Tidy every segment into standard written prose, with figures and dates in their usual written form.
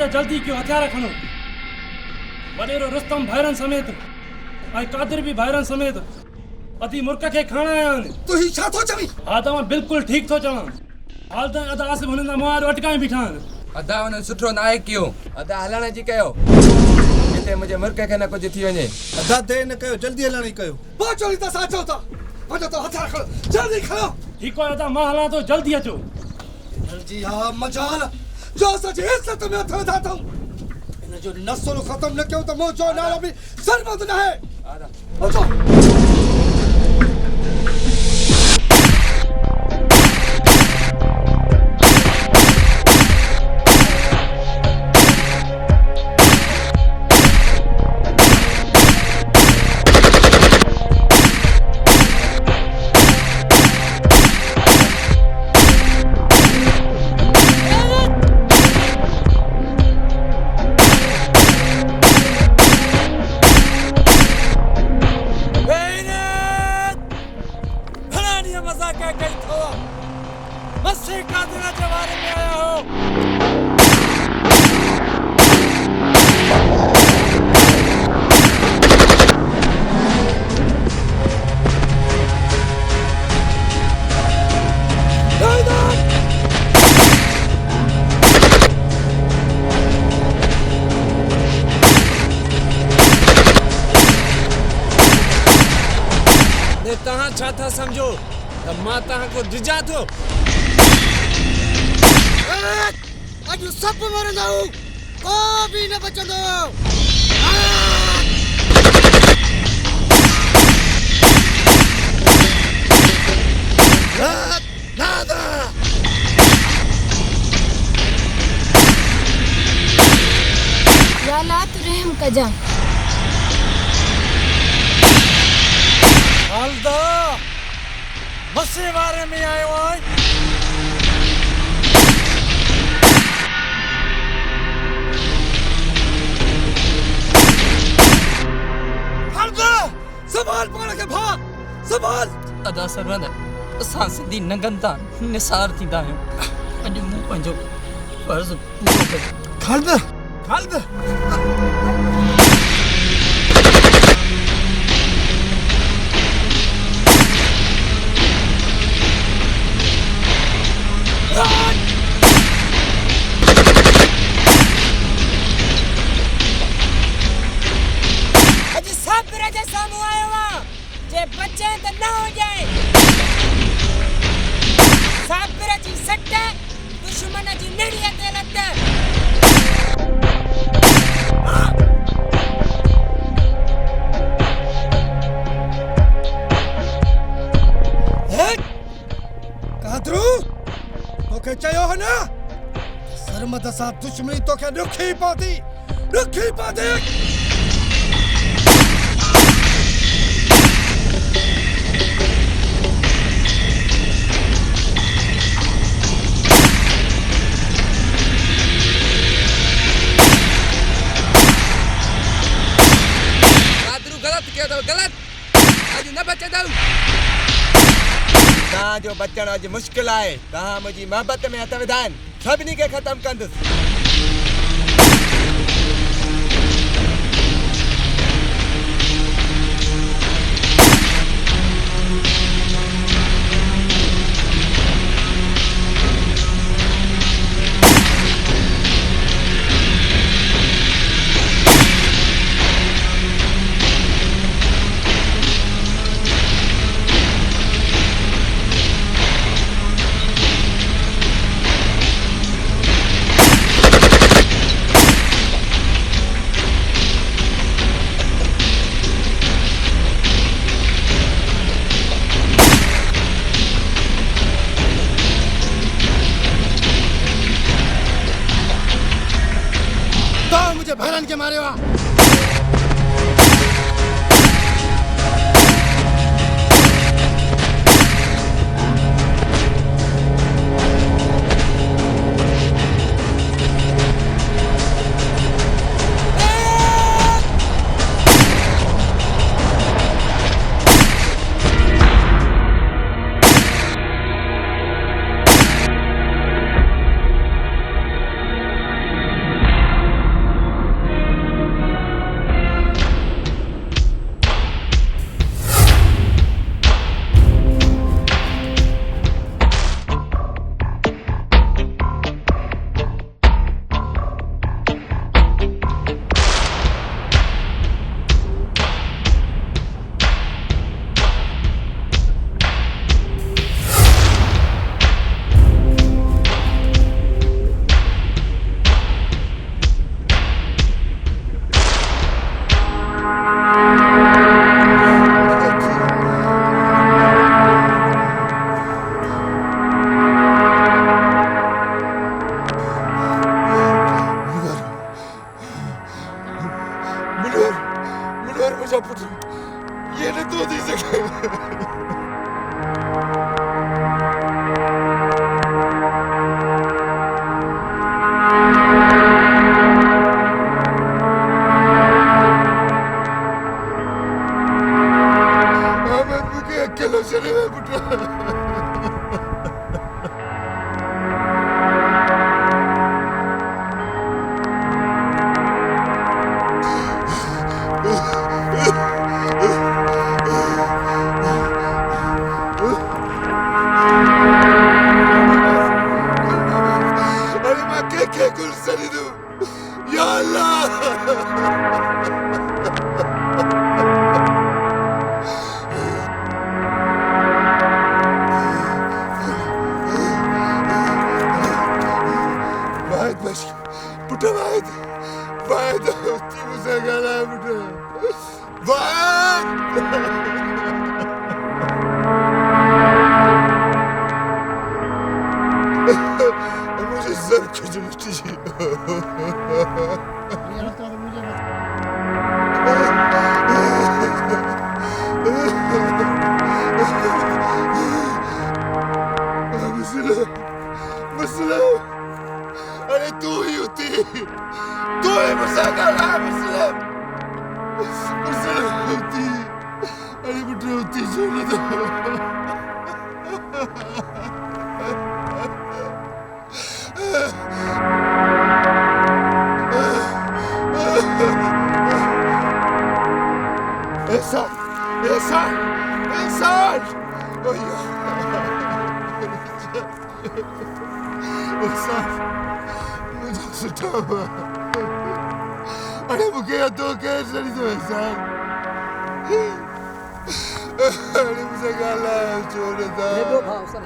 जल्दी क्यों हथियार खणो वडेरो रुस्तम भाइरन समेत आई कादिर भी भाइरन समेत अदी मुर्क के खाना आया तू ही छा थो चवी हां तमा बिल्कुल ठीक थो चवा हाल त अदा आसिफ हुनन मुआर अटकाए बिठा अदा हुनन सुठो नाए कियो अदा हलण जी कयो जिते मुझे मुर्क के न कुछ थी वने अदा दे न कयो जल्दी हलण ही कयो पो चोली त साचो था वजो तो हथियार खणो जल्दी खणो ठीक है अदा मां हला तो जल्दी अचो जी हां मजाल जो सच इज्जत में अथव था तू इन जो नस्ल खत्म न क्यों तो मो जो नालो भी सरबत न है अचो था समझो तो मां तहां को डिजा थो आज सब मरंदा को भी न बचंदो नादा या ला तू रहम कजा हालदा मसे बारे में आयो है हालदा संभाल पाण के भा संभाल अदा सरवंद असां सिंधी नंगंदा निसार थींदा आहियूं अॼु मूं पंहिंजो फर्ज़ पूरो कयो खालदा खालदा बच्चे तो ना हो जाए साबिर जी सट्ट दुश्मन जी नड़िया ते लत कादरू तोखे चयो हो ना सरमद सां दुश्मनी तोखे रुखी पौंदी गलत आज न बचंदो तहां जो बचण आज मुश्किल है तहां मुझी मोहब्बत में हथ विधान सभिनी के खत्म कंदुसि भैरन के मारे वा मनोहर मुझे पुत्र ये न तो दे सके अकेला चले गए पुत्र अरे मैं क्या कुल सरी दूं या अल्लाह पुट्टा वायद उसकी मुझसे गाला है पुट्टा वायद मुझे सब कुछ मिट्टी मसला अरे तू ही होती तू ही मुझसे गाला मुस्लिम होती अरे बेटा होती छोड़ दो इंसान ओ इंसान मुझे सुटावा अरे मुझे तो कैसे नहीं तो इंसान अरे मुझे गाला छोड़ दो ये दो भाव सर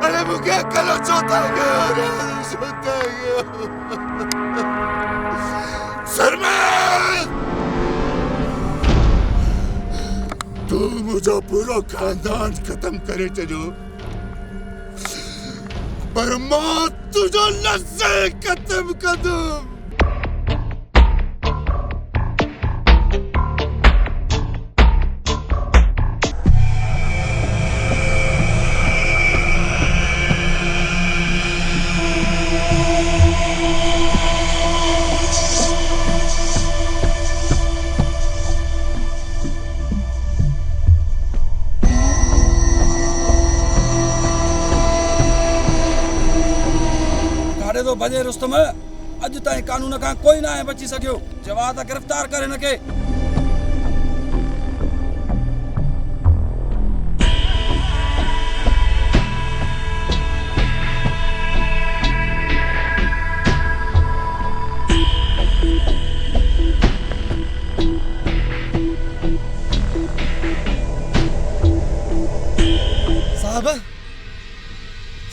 अरे मुझे कलो चोता गया सरमैन तू मुझे पूरा खानदान खत्म करे चलो पर मौत तुझे लस्से खत्म कर दूं तो बजे रुस्तम अज ताईं कानून का कोई ना है बची सकियो जवाब गिरफ्तार करे न के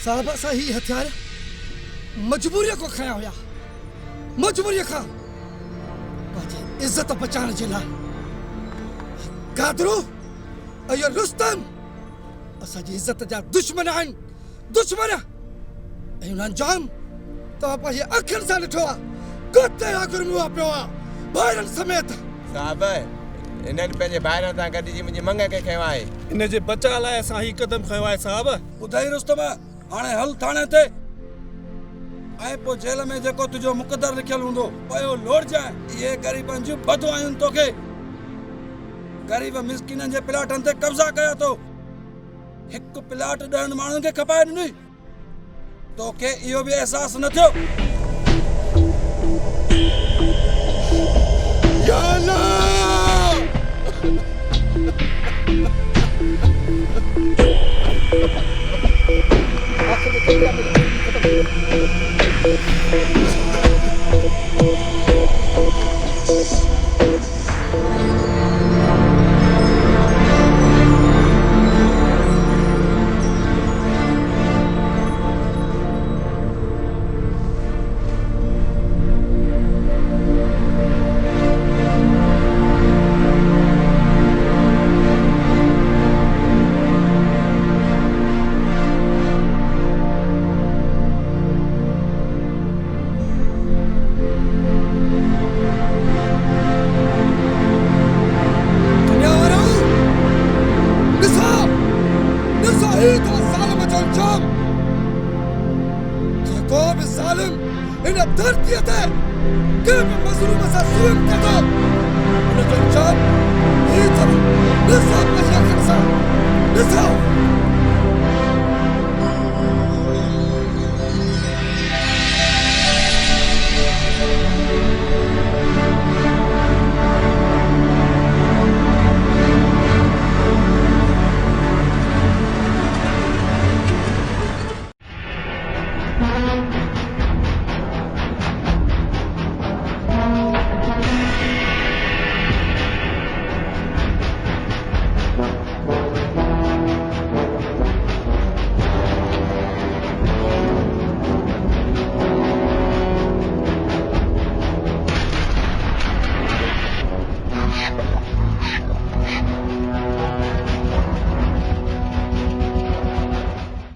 साहब सही हथियार मजबूरी को खया हुआ मजबूरी खा पाजी इज्जत बचाने जे लाइ कादरू अयो रुस्तम असा जी इज्जत जा दुश्मन आहिनि दुश्मन ऐं उन्हनि जाम तव्हां पंहिंजे अखियुनि सां ॾिठो आहे कुते वांगुरु मुंहुं पियो आहे भाइरनि समेत साहब इन्हनि पंहिंजे भाइरनि सां गॾिजी मुंहिंजी मंग खे खयो आहे इन जे बचा लाइ असां ही कदम खयो आहे साहब ॿुधाई रुस्तम हाणे हल थाणे ते ऐं पोइ जेल में जेको तुंहिंजो मुक़दर लिखियल हूंदो पयो लोड़जांइ इहे ग़रीबनि जूं बदुआयूं तोखे ग़रीब मिसकिननि जे प्लाटनि ते कब्ज़ा कया तो हिकु प्लाट 10 माण्हुनि खे खपाए ॾिनी तोखे इहो बि अहसासु न थियो या अल्लाह Listen!